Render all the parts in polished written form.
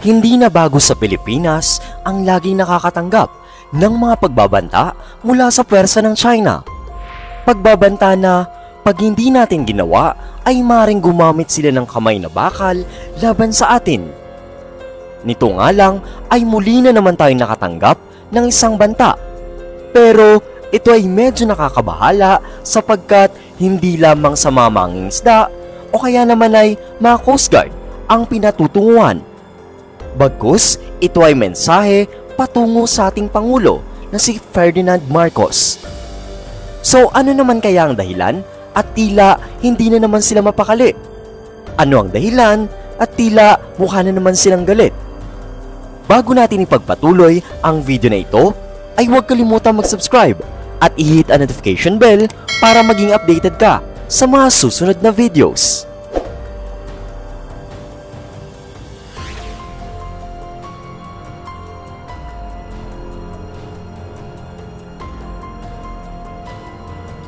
Hindi na bago sa Pilipinas ang laging nakakatanggap ng mga pagbabanta mula sa pwersa ng China. Pagbabanta na pag hindi natin ginawa ay maaaring gumamit sila ng kamay na bakal laban sa atin. Nito nga lang ay muli na naman tayong nakatanggap ng isang banta. Pero ito ay medyo nakakabahala sapagkat hindi lamang sa mga mangingisda o kaya naman ay mga Coast Guard ang pinatutunguhan. Bagkus, ito ay mensahe patungo sa ating Pangulo na si Ferdinand Marcos. So ano naman kaya ang dahilan at tila hindi na naman sila mapakali? Ano ang dahilan at tila mukha na naman silang galit? Bago natin ipagpatuloy ang video na ito, ay huwag kalimutang mag-subscribe at i-hit ang notification bell para maging updated ka sa mga susunod na videos.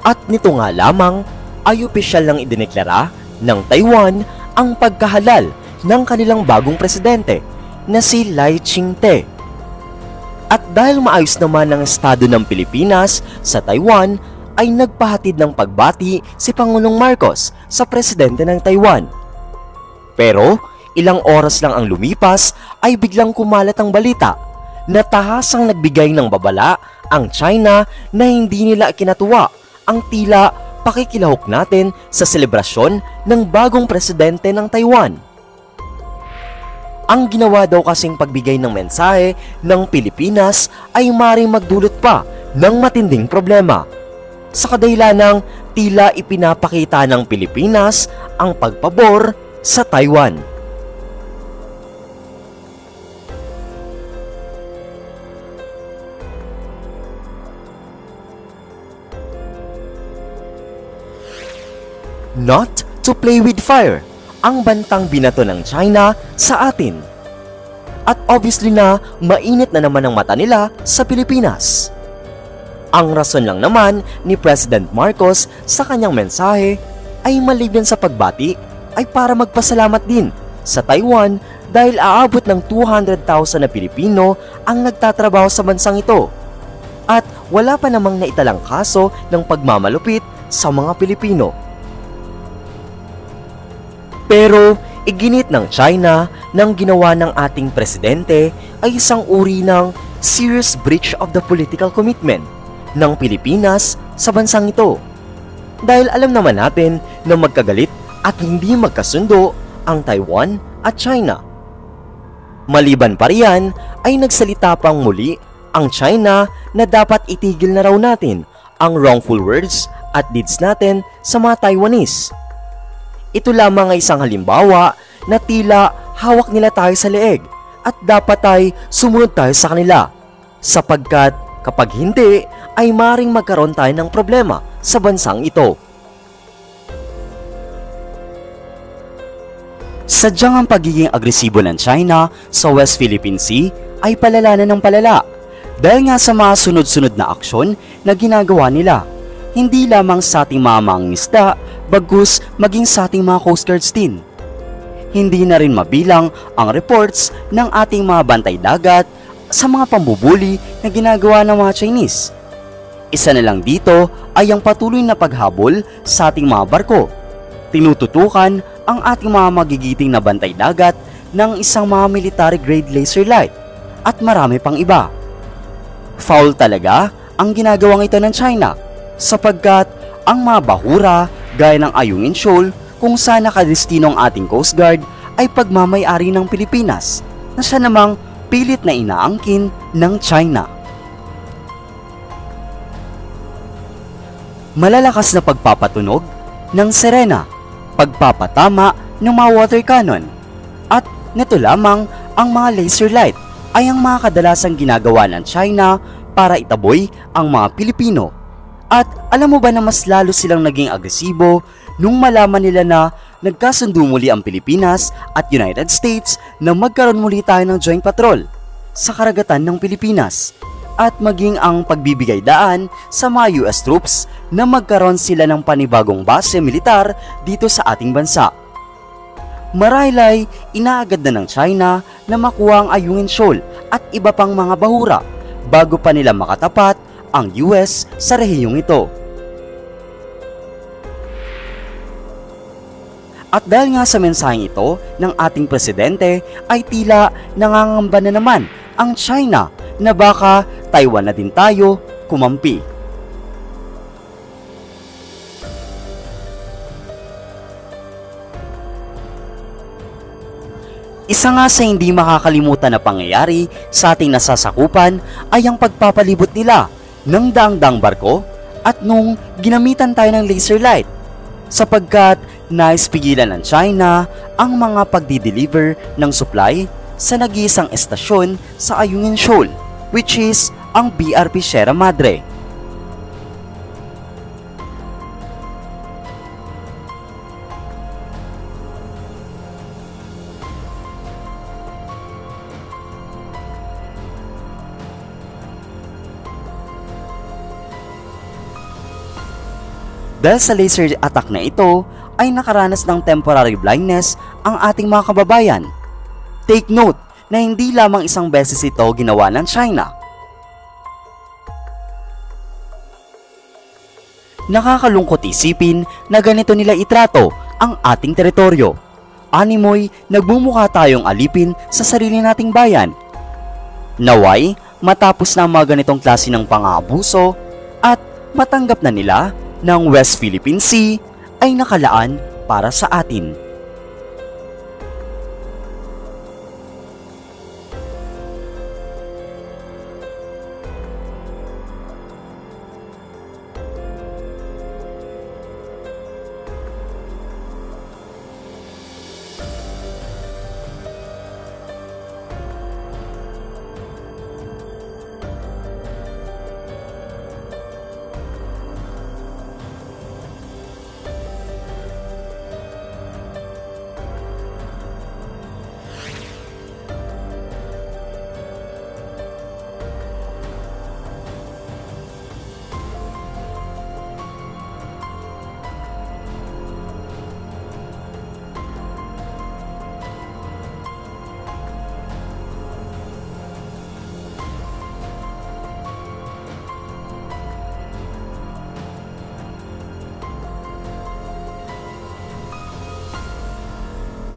At nito nga lamang ay opisyal lang idineklara ng Taiwan ang pagkahalal ng kanilang bagong presidente na si Lai Ching-te. At dahil maayos naman ang estado ng Pilipinas sa Taiwan, ay nagpahatid ng pagbati si Pangulong Marcos sa presidente ng Taiwan. Pero ilang oras lang ang lumipas ay biglang kumalat ang balita na tahasang nagbigay ng babala ang China na hindi nila kinatuwa ang tila pakikilahok natin sa selebrasyon ng bagong presidente ng Taiwan. Ang ginawa daw kasing pagbigay ng mensahe ng Pilipinas ay maaaring magdulot pa ng matinding problema. Sa kadahilanang tila ipinapakita ng Pilipinas ang pagpabor sa Taiwan. Not to play with fire, ang bantang binato ng China sa atin. At obviously na mainit na naman ang mata nila sa Pilipinas. Ang rason lang naman ni President Marcos sa kanyang mensahe ay maliban sa pagbati ay para magpasalamat din sa Taiwan dahil aabot ng 200,000 na Pilipino ang nagtatrabaho sa bansang ito. At wala pa namang naitalang kaso ng pagmamalupit sa mga Pilipino. Pero iginit ng China ng ginawa ng ating presidente ay isang uri ng serious breach of the political commitment ng Pilipinas sa bansang ito. Dahil alam naman natin na magkagalit at hindi magkasundo ang Taiwan at China. Maliban pa riyan ay nagsalita pang muli ang China na dapat itigil na raw natin ang wrongful words at deeds natin sa mga Taiwanese. Ito lamang ay isang halimbawa na tila hawak nila tayo sa leeg at dapat ay sumunod tayo sa kanila sapagkat kapag hindi ay maaaring magkaroon tayo ng problema sa bansang ito. Sadyang ang pagiging agresibo ng China sa West Philippine Sea ay palala na ng palala dahil nga sa mga sunod-sunod na aksyon na ginagawa nila. Hindi lamang sa ating mga mangingisda, bagkus maging sa ating mga Coast Guards din. Hindi na rin mabilang ang reports ng ating mga bantay dagat sa mga pambubuli na ginagawa ng mga Chinese. Isa na lang dito ay ang patuloy na paghabol sa ating mga barko. Tinututukan ang ating mga magigiting na bantay dagat ng isang mga military grade laser light at marami pang iba. Foul talaga ang ginagawang ito ng China sapagkat ang mga bahura gaya ng Ayungin Shoal kung saan nakadestino ang ating Coast Guard ay pagmamay-ari ng Pilipinas na siya namang pilit na inaangkin ng China. Malalakas na pagpapatunog ng sirena, pagpapatama ng mga water cannon, at nito lamang ang mga laser light ay ang mga kadalasang ginagawa ng China para itaboy ang mga Pilipino. At alam mo ba na mas lalo silang naging agresibo nung malaman nila na nagkasundo muli ang Pilipinas at United States na magkaroon muli tayo ng joint patrol sa karagatan ng Pilipinas at maging ang pagbibigay daan sa mga US troops na magkaroon sila ng panibagong base militar dito sa ating bansa. Marahil ay inaagad na ng China na makuha ang Ayungin Shoal at iba pang mga bahura bago pa nila makatapat ang US sa rehiyong ito. At dahil nga sa mensaheng ito ng ating presidente ay tila nangangamba na naman ang China na baka Taiwan na din tayo kumampi. Isa nga sa hindi makakalimutan na pangyayari sa ating nasasakupan ay ang pagpapalibot nila ng daang-daang barko at nung ginamitan tayo ng laser light sapagkat nais pigilan ng China ang mga pagdi-deliver ng supply sa nag-iisang estasyon sa Ayungin Shoal, which is ang BRP Sierra Madre. Dahil sa laser attack na ito, ay nakaranas ng temporary blindness ang ating mga kababayan. Take note na hindi lamang isang beses ito ginawa ng China. Nakakalungkot isipin na ganito nila itrato ang ating teritoryo. Animoy, nagmumukha tayong alipin sa sarili nating bayan. Naway, matapos na ang mga ganitong klase ng pang-aabuso at matanggap na nila ng West Philippine Sea ay nakalaan para sa atin.